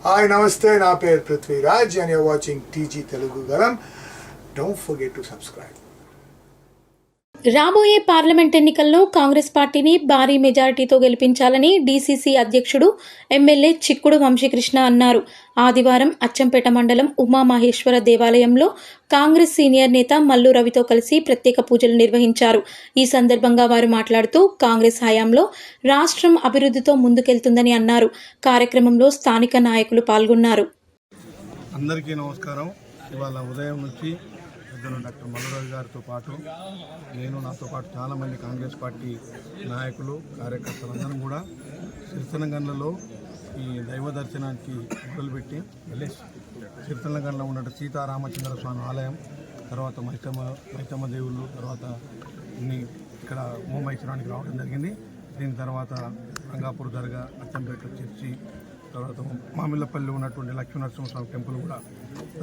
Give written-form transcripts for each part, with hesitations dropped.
Hi నమస్తే, నా పేరు Prithviraj and you're watching TG Telugu Galam. Don't forget to subscribe. రాబోయే పార్లమెంట్ ఎన్నికల్లో కాంగ్రెస్ పార్టీని భారీ మెజారిటీతో గెలిపించాలని డీసీసీ అధ్యక్షుడు ఎమ్మెల్యే చిక్కుడు వంశీకృష్ణ అన్నారు. ఆదివారం అచ్చంపేట మండలం ఉమామహేశ్వర దేవాలయంలో కాంగ్రెస్ సీనియర్ నేత మల్లు రవితో కలిసి ప్రత్యేక పూజలు నిర్వహించారు. ఈ సందర్భంగా వారు మాట్లాడుతూ కాంగ్రెస్ హయాంలో రాష్ట్రం అభివృద్ధితో ముందుకెళ్తుందని అన్నారు. కార్యక్రమంలో స్థానిక నాయకులు పాల్గొన్నారు. అందరికీ నమస్కారం. ఇవాళ ఉదయం నుంచి డాక్టర్ మల్లురావు గారితో పాటు నాతో పాటు చాలామంది కాంగ్రెస్ పార్టీ నాయకులు కార్యకర్తలందరం కూడా సిరితనగండ్లలో ఈ దైవ దర్శనానికి మొదలుపెట్టి సిరితనగండ్లో ఉన్న సీతారామచంద్ర స్వామి ఆలయం, తర్వాత మైతమ్మ దేవుళ్ళు, తర్వాత ఇక్కడ ఉమామహేశ్వరానికి రావడం జరిగింది. దీని తర్వాత రంగాపూర్ దర్గా, అచ్చంపేట చర్చి, తర్వాత మామిళ్ళపల్లి ఉన్నటువంటి లక్ష్మీనరసింహస్వామి టెంపుల్ కూడా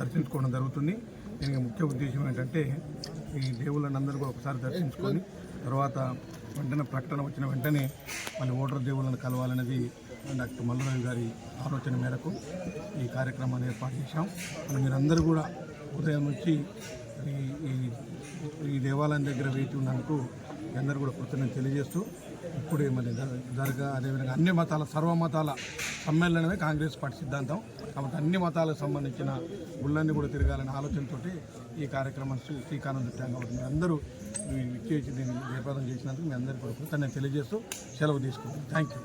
దర్శించుకోవడం జరుగుతుంది. దీనికి ముఖ్య ఉద్దేశం ఏంటంటే ఈ దేవుళ్ళని అందరూ కూడా ఒకసారి దర్శించుకొని తర్వాత వెంటనే ప్రకటన వచ్చిన వెంటనే మళ్ళీ ఓటర్ దేవుళ్ళని కలవాలనేది డాక్టర్ మల్లురావు గారి ఆలోచన మేరకు ఈ కార్యక్రమాన్ని ఏర్పాటు చేశాం. మీరందరూ కూడా ఉదయం నుంచి ఈ దేవాలయం దగ్గర వేచి ఉన్నందుకు అందరూ కూడా కృతజ్ఞతలు తెలియజేస్తూ ఇప్పుడే మళ్ళీ దర్గా, అదేవిధంగా అన్ని మతాల సర్వమతాల సమ్మేళనమే కాంగ్రెస్ పార్టీ సిద్ధాంతం. కాబట్టి అన్ని మతాలకు సంబంధించిన గుళ్ళన్నీ కూడా తిరగాలనే ఆలోచనతో ఈ కార్యక్రమాన్ని శ్రీకారం చుట్టాం. కాబట్టి మీరు అందరూ ఇచ్చేసి దీన్ని జయప్రదం చేసినందుకు మీ అందరికీ కూడా కృతజ్ఞతలు తెలియజేస్తూ సెలవు తీసుకుంటాం. Thank you.